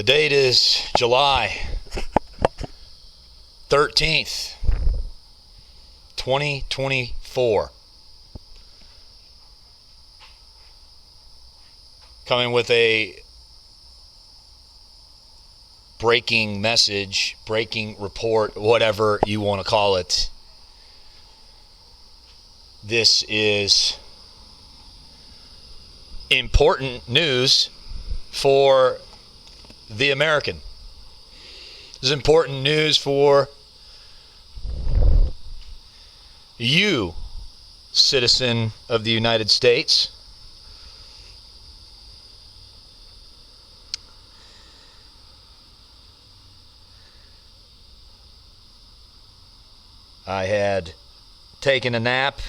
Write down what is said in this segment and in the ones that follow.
The date is July 13th, 2024. Coming with a breaking message, breaking report, whatever you want to call it. This is important news for the American. This is important news for you, citizen of the United States. I had taken a nap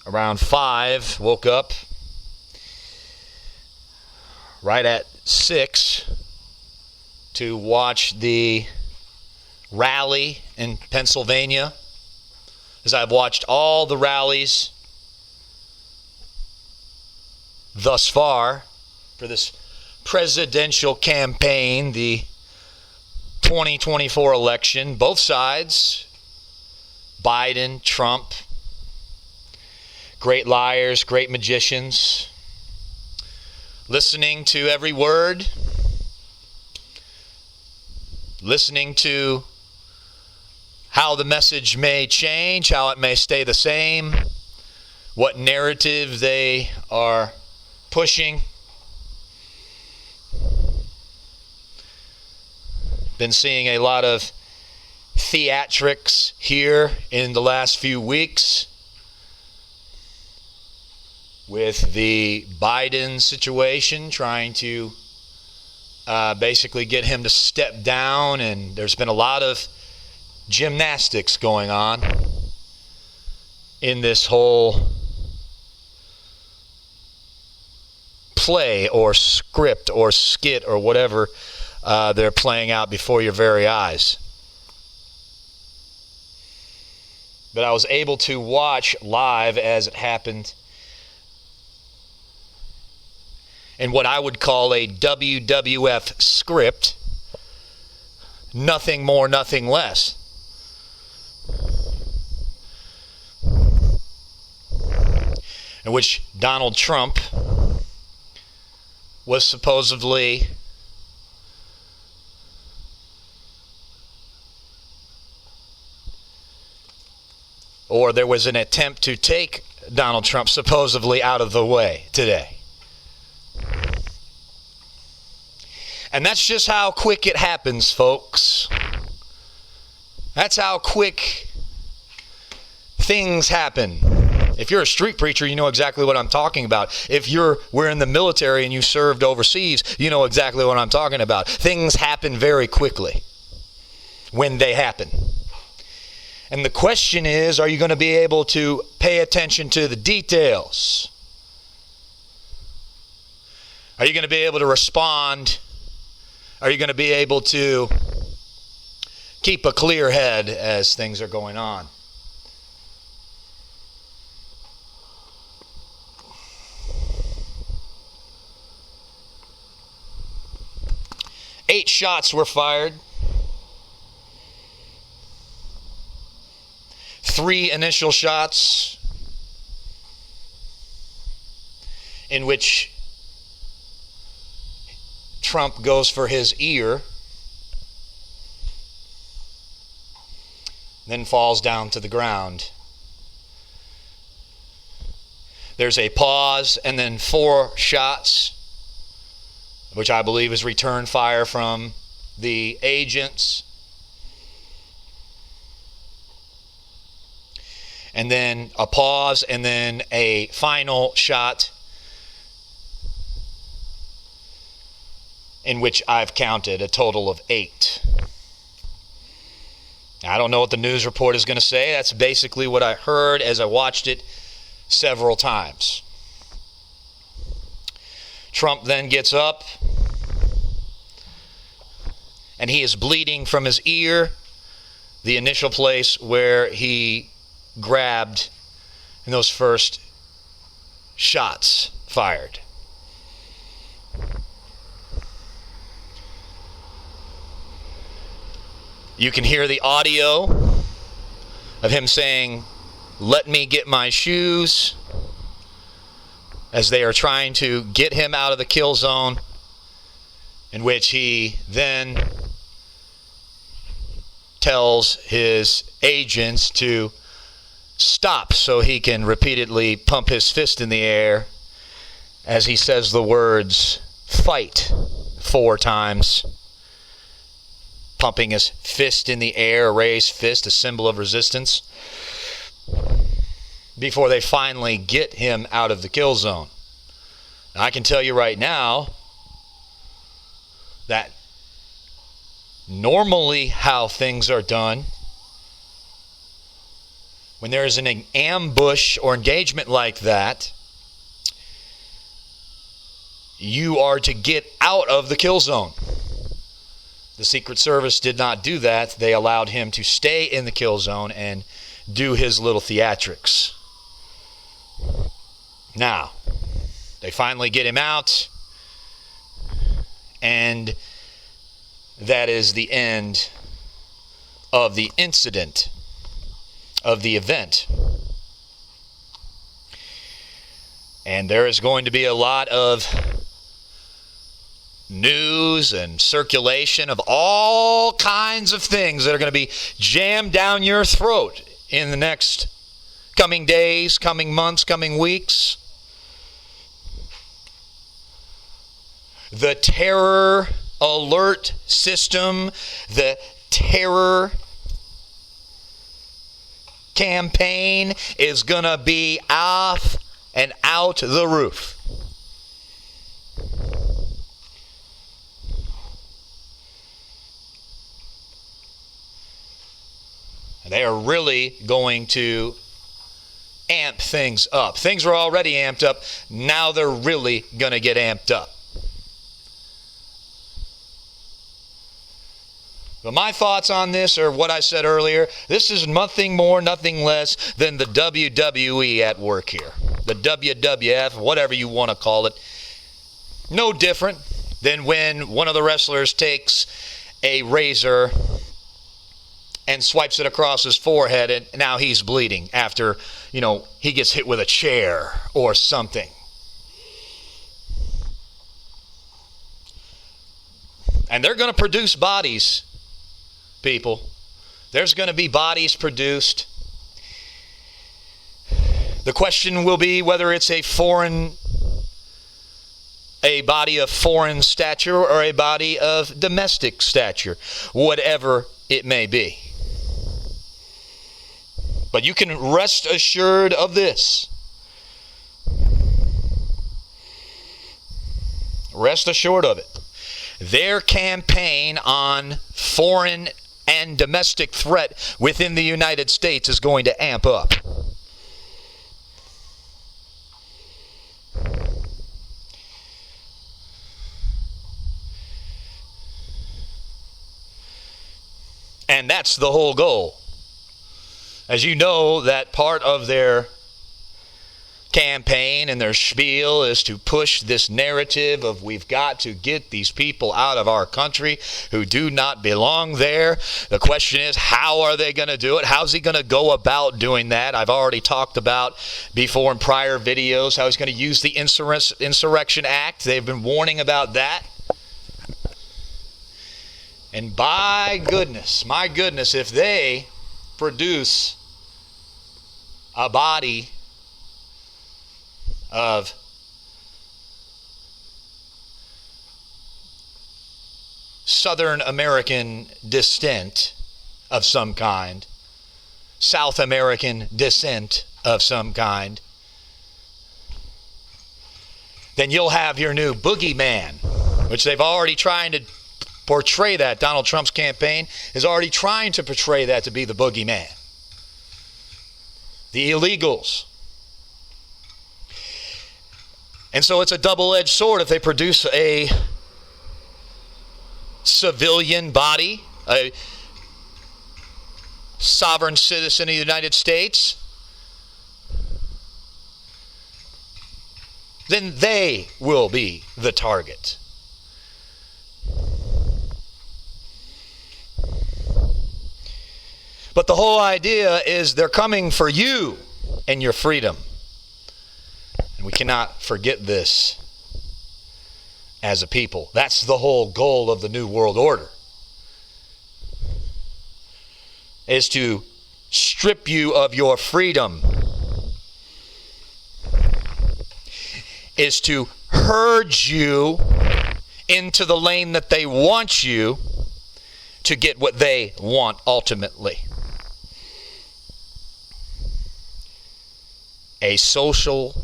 around 5, woke up right at 6 to watch the rally in Pennsylvania, as I've watched all the rallies thus far for this presidential campaign, the 2024 election. Both sides, Biden, Trump, great liars, great magicians, listening to every word, listening to how the message may change, how it may stay the same, what narrative they are pushing. Been seeing a lot of theatrics here in the last few weeks with the Biden situation, trying to basically get him to step down, and there's been a lot of gymnastics going on in this whole play or script or skit or whatever they're playing out before your very eyes. But I was able to watch live as it happened in what I would call a WWF script. Nothing more, nothing less. In which Donald Trump was supposedly or there was an attempt to take Donald Trump supposedly out of the way today. And that's just how quick it happens, folks. That's how quick things happen. If you're a street preacher, you know exactly what I'm talking about. If we're in the military and you served overseas, you know exactly what I'm talking about. Things happen very quickly when they happen. And the question is, are you going to be able to pay attention to the details? Are you going to be able to respond? Are you going to be able to keep a clear head as things are going on? Eight shots were fired. 3 initial shots in which Trump goes for his ear, then falls down to the ground. There's a pause and then 4 shots, which I believe is return fire from the agents. And then a pause, and then a final shot in which I've counted a total of 8. I don't know what the news report is going to say. That's basically what I heard as I watched it several times. Trump then gets up, and he is bleeding from his ear, the initial place where he grabbed in those first shots fired. You can hear the audio of him saying, "Let me get my shoes," as they are trying to get him out of the kill zone, in which he then tells his agents to stop so he can repeatedly pump his fist in the air as he says the words "fight" 4 times, pumping his fist in the air, a raised fist, a symbol of resistance, before they finally get him out of the kill zone. Now, I can tell you right now that normally how things are done, when there is an ambush or engagement like that, you are to get out of the kill zone. The Secret Service did not do that. They allowed him to stay in the kill zone and do his little theatrics. Now, they finally get him out, and that is the end of the incident, of the event. And there is going to be a lot of news and circulation of all kinds of things that are going to be jammed down your throat in the next coming days, coming months, coming weeks. The terror alert system, the terror campaign is going to be off and out the roof. They are really going to amp things up. Things were already amped up. Now they're really going to get amped up. But my thoughts on this are what I said earlier. This is nothing more, nothing less than the WWE at work here. The WWF, whatever you want to call it. No different than when one of the wrestlers takes a razor and swipes it across his forehead, and now he's bleeding after, he gets hit with a chair or something. And they're going to produce bodies, people. There's going to be bodies produced. The question will be whether it's a body of foreign stature or a body of domestic stature, whatever it may be. But you can rest assured of this. Rest assured of it. Their campaign on foreign and domestic threat within the United States is going to amp up. And that's the whole goal. As you know, that part of their campaign and their spiel is to push this narrative of we've got to get these people out of our country who do not belong there. The question is, how are they going to do it? How's he going to go about doing that? I've already talked about before in prior videos how he's going to use the Insurrection Act. They've been warning about that. And my goodness, if they produce a body of Southern American descent of some kind, South American descent of some kind, then you'll have your new boogeyman, which they've already trying to portray that. Donald Trump's campaign is already trying to portray that to be the boogeyman. The illegals. And so it's a double-edged sword if they produce a civilian body, a sovereign citizen of the United States, then they will be the target. But the whole idea is they're coming for you and your freedom. And we cannot forget this as a people. That's the whole goal of the New World Order, is to strip you of your freedom, is to herd you into the lane that they want you to get what they want ultimately. A socialist,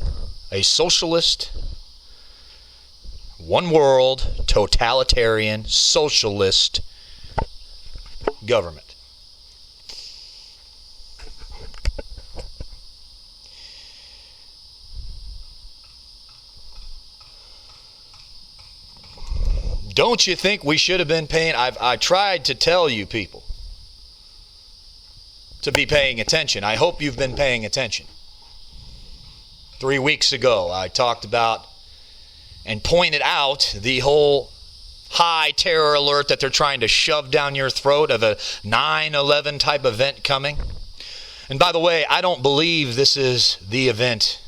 one world, totalitarian, socialist government. Don't you think we should have been paying? I tried to tell you people to be paying attention. I hope you've been paying attention. 3 weeks ago, I talked about and pointed out the whole high terror alert that they're trying to shove down your throat of a 9/11 type event coming. And by the way, I don't believe this is the event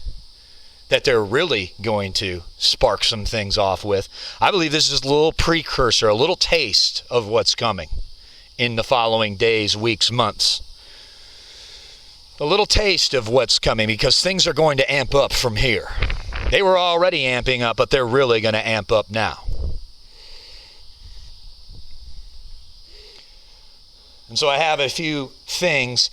that they're really going to spark some things off with. I believe this is a little precursor, a little taste of what's coming in the following days, weeks, months. A little taste of what's coming, because things are going to amp up from here. They were already amping up, but they're really going to amp up now. And so I have a few things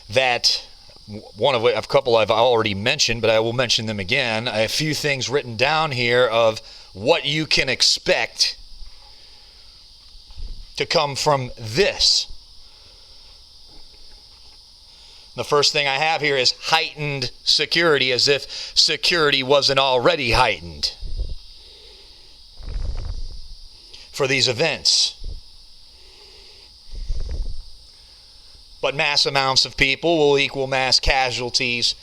that, a couple I've already mentioned, but I will mention them again. A few things written down here of what you can expect to come from this. The first thing I have here is heightened security, as if security wasn't already heightened for these events. But mass amounts of people will equal mass casualties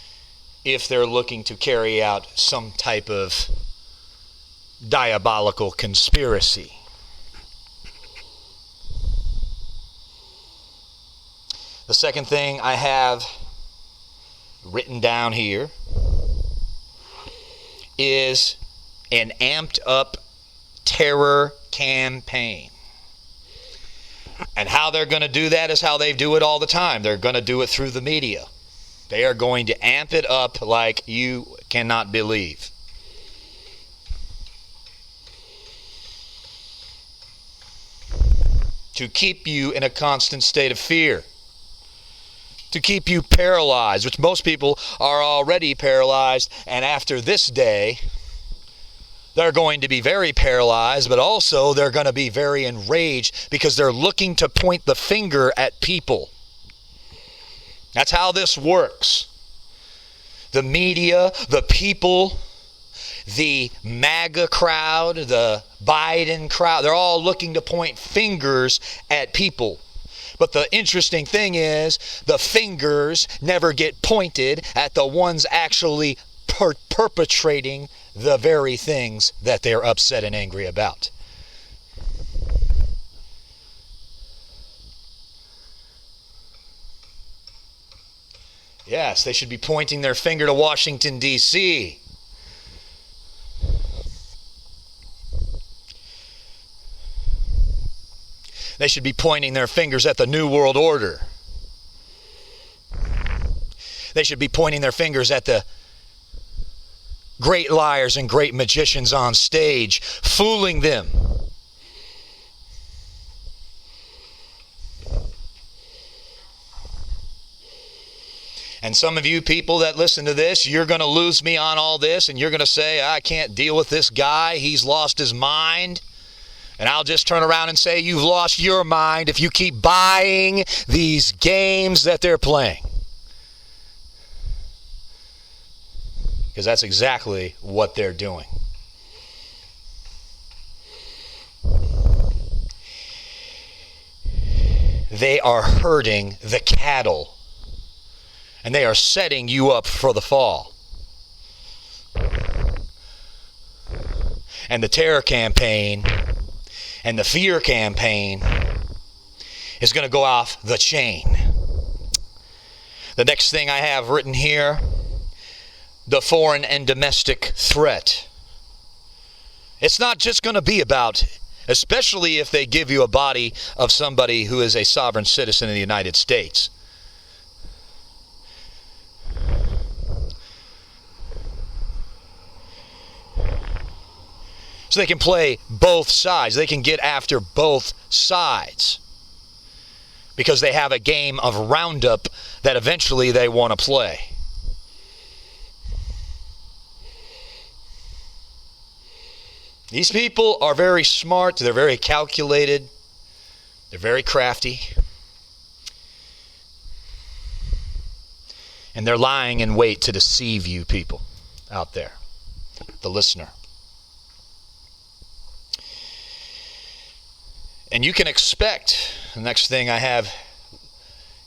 if they're looking to carry out some type of diabolical conspiracy. The second thing I have written down here is an amped up terror campaign. And how they're going to do that is how they do it all the time. They're going to do it through the media. They are going to amp it up like you cannot believe. To keep you in a constant state of fear. To keep you paralyzed, which most people are already paralyzed, and after this day, they're going to be very paralyzed, but also they're going to be very enraged because they're looking to point the finger at people. That's how this works. The media, the people, the MAGA crowd, the Biden crowd, they're all looking to point fingers at people. But the interesting thing is, the fingers never get pointed at the ones actually perpetrating the very things that they're upset and angry about. Yes, they should be pointing their finger to Washington, D.C. They should be pointing their fingers at the New World Order. They should be pointing their fingers at the great liars and great magicians on stage, fooling them. And some of you people that listen to this, you're going to lose me on all this, and you're going to say, I can't deal with this guy. He's lost his mind. And I'll just turn around and say, you've lost your mind if you keep buying these games that they're playing. Because that's exactly what they're doing. They are herding the cattle. And they are setting you up for the fall. And the terror campaign and the fear campaign is going to go off the chain. The next thing I have written here, the foreign and domestic threat. It's not just going to be about, especially if they give you a body of somebody who is a sovereign citizen of the United States. So they can play both sides. They can get after both sides. Because they have a game of roundup that eventually they want to play. These people are very smart. They're very calculated. They're very crafty. And they're lying in wait to deceive you people out there, the listener. And you can expect, the next thing I have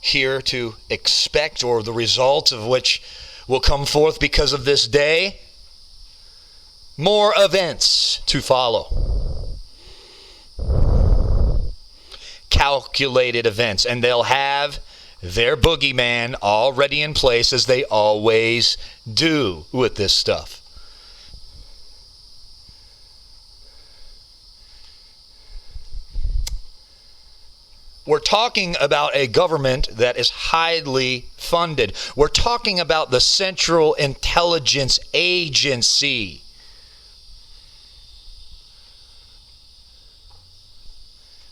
here to expect, or the results of which will come forth because of this day, more events to follow. Calculated events. And they'll have their boogeyman already in place, as they always do with this stuff. We're talking about a government that is highly funded. We're talking about the Central Intelligence Agency.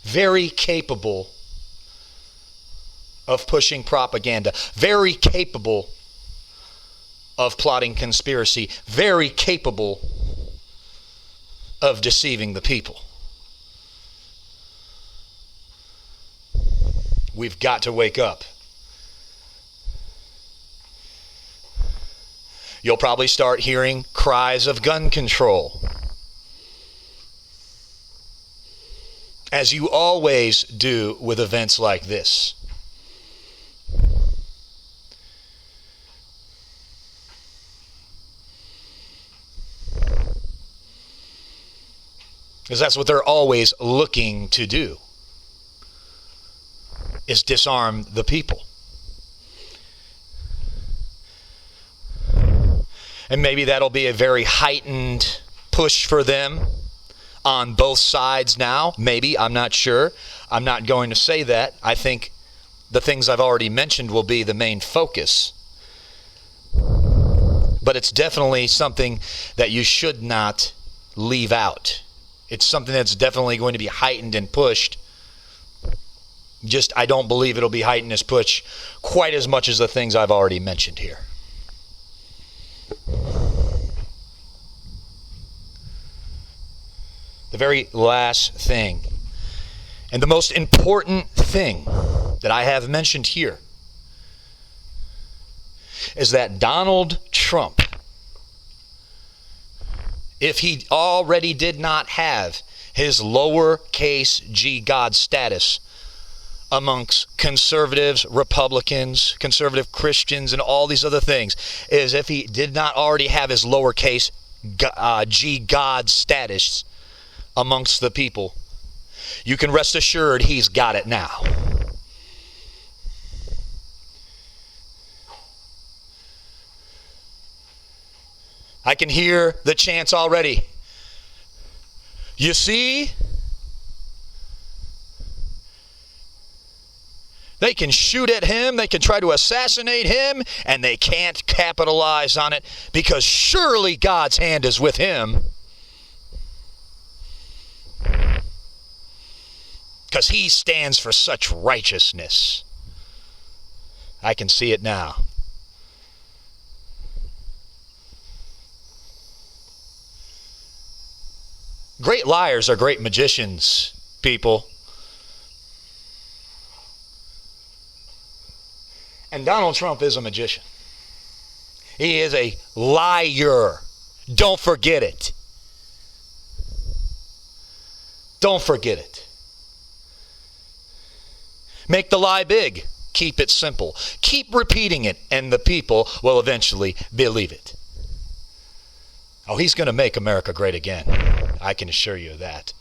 Very capable of pushing propaganda. Very capable of plotting conspiracy. Very capable of deceiving the people. We've got to wake up. You'll probably start hearing cries of gun control. As you always do with events like this. Because that's what they're always looking to do. Is disarm the people. And maybe that'll be a very heightened push for them on both sides now. Maybe, I'm not sure. I'm not going to say that. I think the things I've already mentioned will be the main focus. But it's definitely something that you should not leave out. It's something that's definitely going to be heightened and pushed. Just, I don't believe it'll be heightened as push quite as much as the things I've already mentioned here. The very last thing, and the most important thing that I have mentioned here, is that Donald Trump, if he already did not have his lowercase g God status amongst conservatives, Republicans, conservative Christians, and all these other things, is if he did not already have his lowercase g God status amongst the people, you can rest assured he's got it now. I can hear the chants already. You see? They can shoot at him, they can try to assassinate him, and they can't capitalize on it because surely God's hand is with him. Because he stands for such righteousness. I can see it now. Great liars are great magicians, people. And Donald Trump is a magician. He is a liar. Don't forget it. Don't forget it. Make the lie big. Keep it simple. Keep repeating it, and the people will eventually believe it. Oh, he's going to make America great again. I can assure you of that.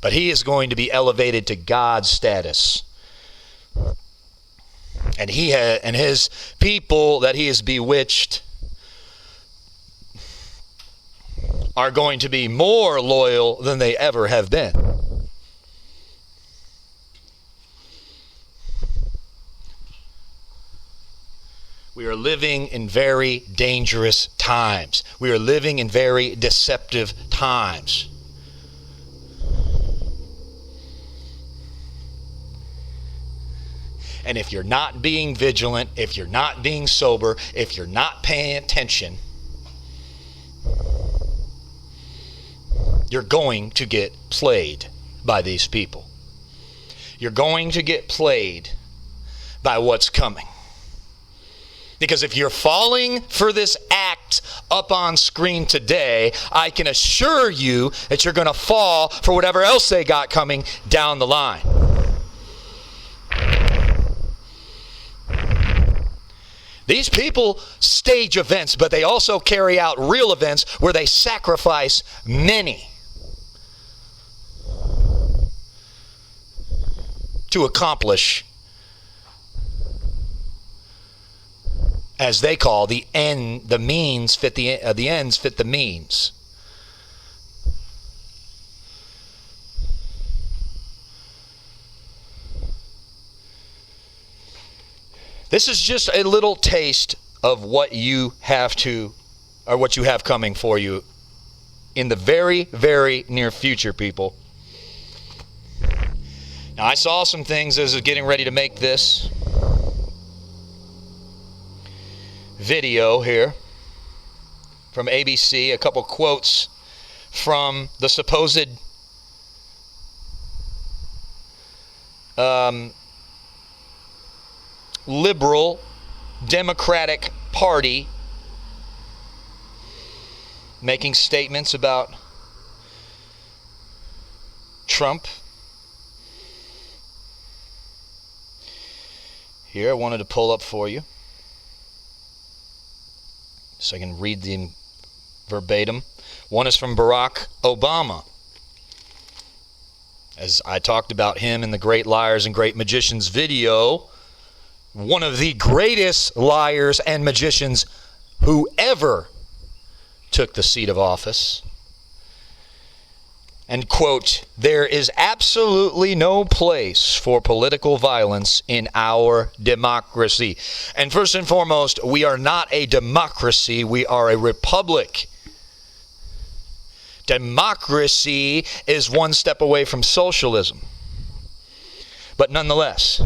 But he is going to be elevated to God's status And and his people that he has bewitched are going to be more loyal than they ever have been. We are living in very dangerous times. We are living in very deceptive times. And if you're not being vigilant, if you're not being sober, if you're not paying attention, you're going to get played by these people. You're going to get played by what's coming. Because if you're falling for this act up on screen today, I can assure you that you're going to fall for whatever else they got coming down the line. These people stage events, but they also carry out real events where they sacrifice many to accomplish, as they call, the ends fit the means. This is just a little taste of what you have coming for you in the very, very near future, people. Now, I saw some things as I was getting ready to make this video here from ABC, a couple quotes from the supposed liberal Democratic Party making statements about Trump. Here, I wanted to pull up for you so I can read them verbatim. One is from Barack Obama. As I talked about him in the Great Liars and Great Magicians video, one of the greatest liars and magicians who ever took the seat of office. And quote, "There is absolutely no place for political violence in our democracy." And first and foremost, we are not a democracy, we are a republic. Democracy is one step away from socialism. But nonetheless,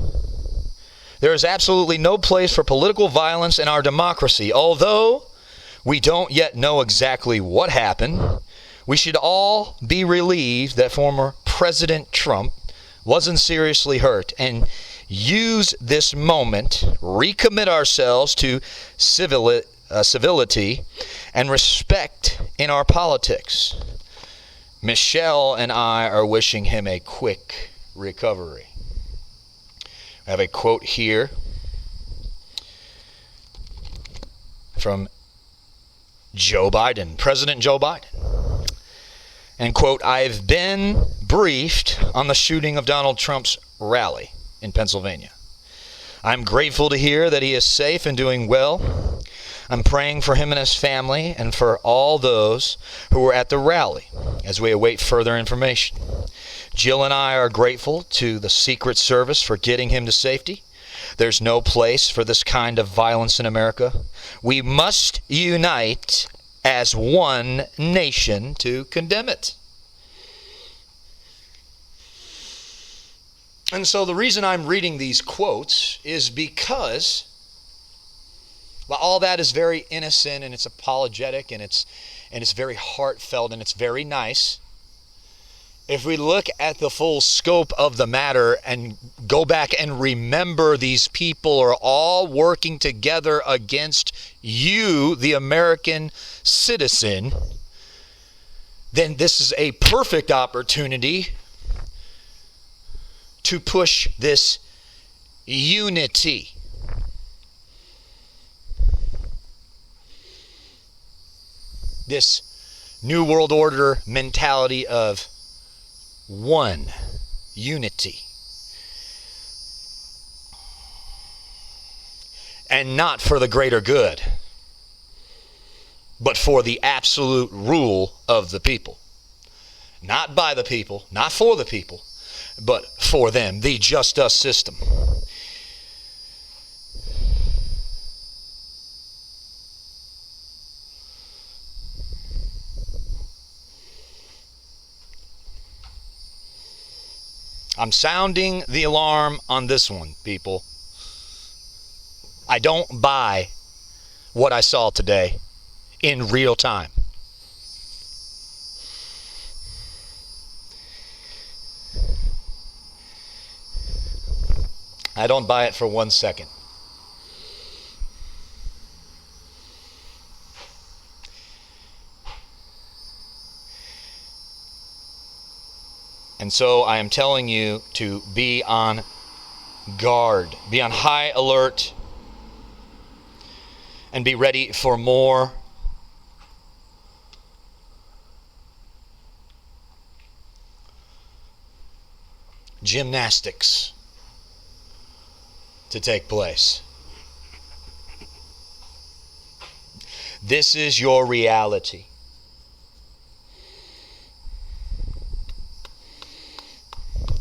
there is absolutely no place for political violence in our democracy. Although we don't yet know exactly what happened, we should all be relieved that former President Trump wasn't seriously hurt, and use this moment, recommit ourselves to civility and respect in our politics. Michelle and I are wishing him a quick recovery. I have a quote here from Joe Biden, President Joe Biden. And quote, "I've been briefed on the shooting of Donald Trump's rally in Pennsylvania. I'm grateful to hear that he is safe and doing well. I'm praying for him and his family and for all those who were at the rally as we await further information. Jill and I are grateful to the Secret Service for getting him to safety. There's no place for this kind of violence in America. We must unite as one nation to condemn it." And so the reason I'm reading these quotes is because, well, all that is very innocent and it's apologetic and it's very heartfelt and it's very nice. If we look at the full scope of the matter and go back and remember these people are all working together against you, the American citizen, then this is a perfect opportunity to push this unity. This New World Order mentality of one unity. and not for the greater good, but for the absolute rule of the people. Not by the people, not for the people, but for them, the just us system. I'm sounding the alarm on this one, people. I don't buy what I saw today in real time. I don't buy it for 1 second. And so I am telling you to be on guard, be on high alert, and be ready for more gymnastics to take place. This is your reality.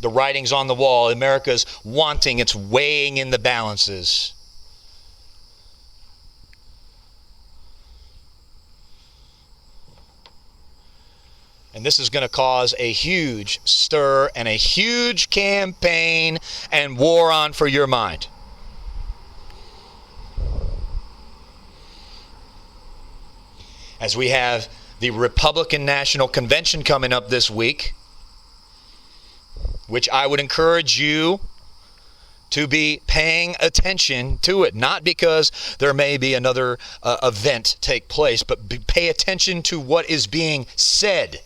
The writing's on the wall. America's wanting, it's weighing in the balances. And this is going to cause a huge stir and a huge campaign and war on for your mind. As we have the Republican National Convention coming up this week, which I would encourage you to be paying attention to it. Not because there may be another event take place, but pay attention to what is being said.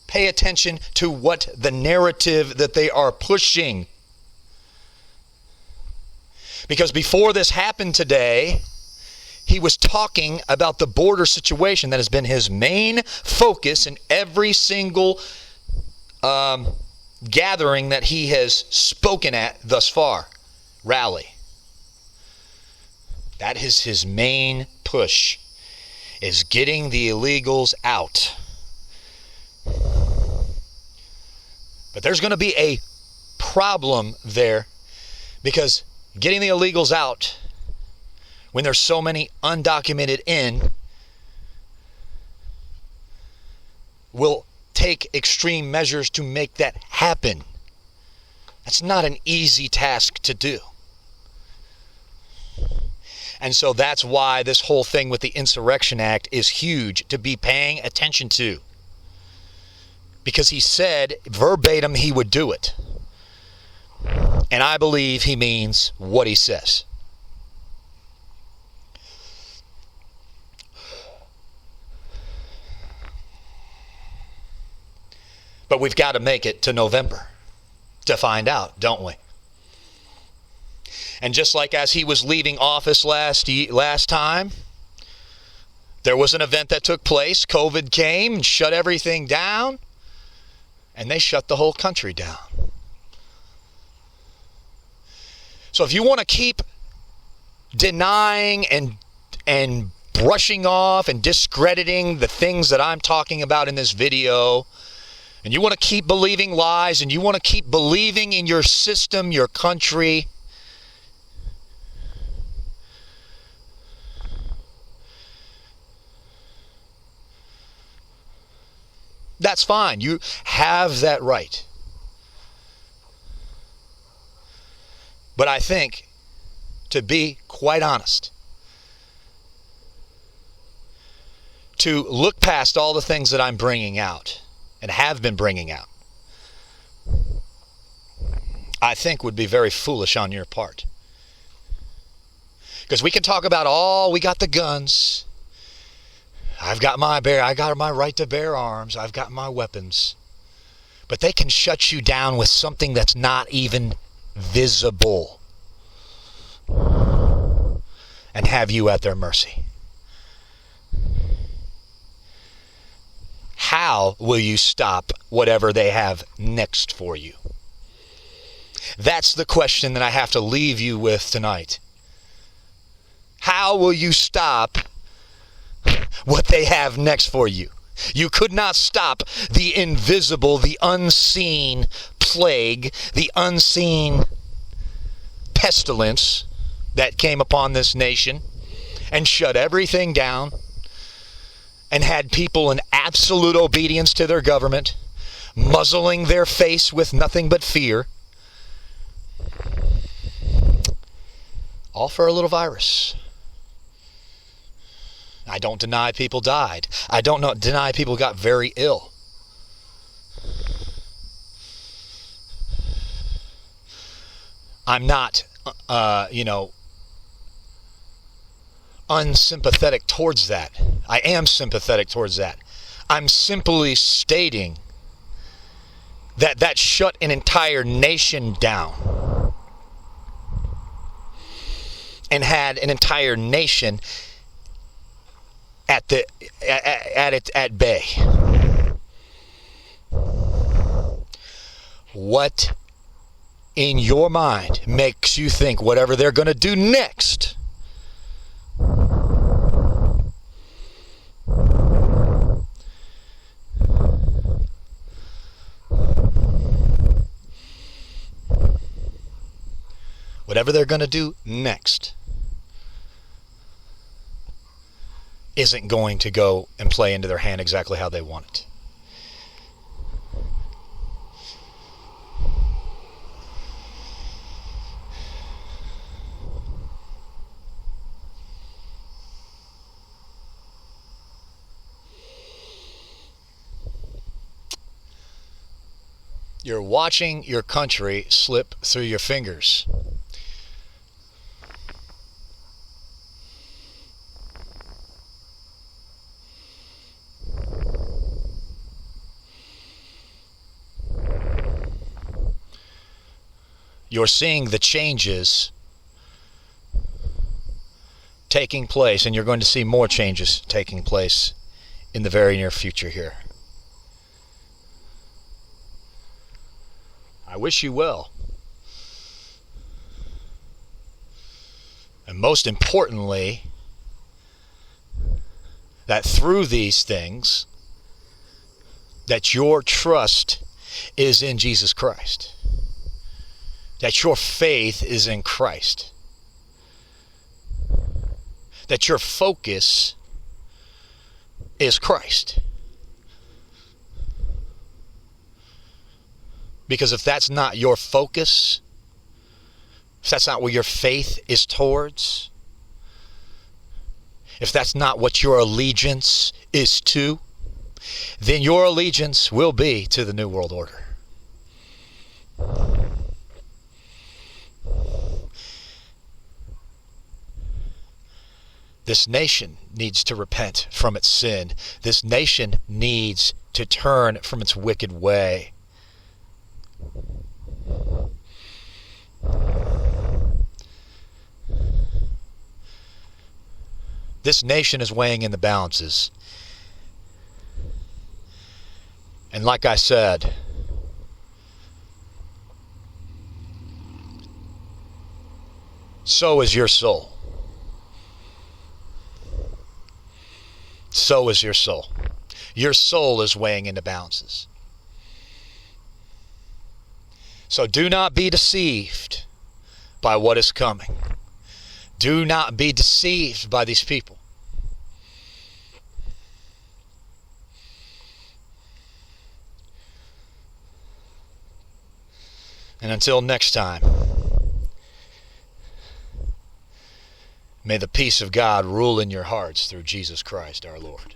Pay attention to what the narrative that they are pushing. Because before this happened today, he was talking about the border situation that has been his main focus in every single gathering that he has spoken at thus far, rally. That is his main push, is getting the illegals out. But there's going to be a problem there, because getting the illegals out when there's so many undocumented in will take extreme measures to make that happen. That's not an easy task to do. And so that's why this whole thing with the Insurrection Act is huge to be paying attention to. Because he said verbatim he would do it. And I believe he means what he says. But we've got to make it to November to find out, don't we? And just like as he was leaving office last time, there was an event that took place. COVID came and shut everything down. And they shut the whole country down. So if you want to keep denying and brushing off and discrediting the things that I'm talking about in this video, and you want to keep believing lies, and you want to keep believing in your system, your country, that's fine. You have that right. But I think, to be quite honest, to look past all the things that I'm bringing out and have been bringing out, I think would be very foolish on your part. Because we can talk about we got the guns. I got my right to bear arms. I've got my weapons. But they can shut you down with something that's not even visible and have you at their mercy. How will you stop whatever they have next for you? That's the question that I have to leave you with tonight. How will you stop what they have next for you? You could not stop the invisible, the unseen plague, the unseen pestilence that came upon this nation and shut everything down and had people in absolute obedience to their government, muzzling their face with nothing but fear. All for a little virus. I don't deny people died. I don't deny people got very ill. I'm not, unsympathetic towards that. I am sympathetic towards that. I'm simply stating that shut an entire nation down and had an entire nation at bay. What in your mind makes you think whatever they're going to do next isn't going to go and play into their hand exactly how they want it? You're watching your country slip through your fingers. You're seeing the changes taking place, and you're going to see more changes taking place in the very near future here. I wish you well. And most importantly, that through these things, that your trust is in Jesus Christ. That your faith is in Christ. That your focus is Christ. Because if that's not your focus, if that's not where your faith is towards, if that's not what your allegiance is to, then your allegiance will be to the New World Order. This nation needs to repent from its sin. This nation needs to turn from its wicked way. This nation is weighing in the balances. And like I said, so is your soul. So is your soul. Your soul is weighing into balances. So do not be deceived by what is coming. Do not be deceived by these people. And until next time, may the peace of God rule in your hearts through Jesus Christ our Lord.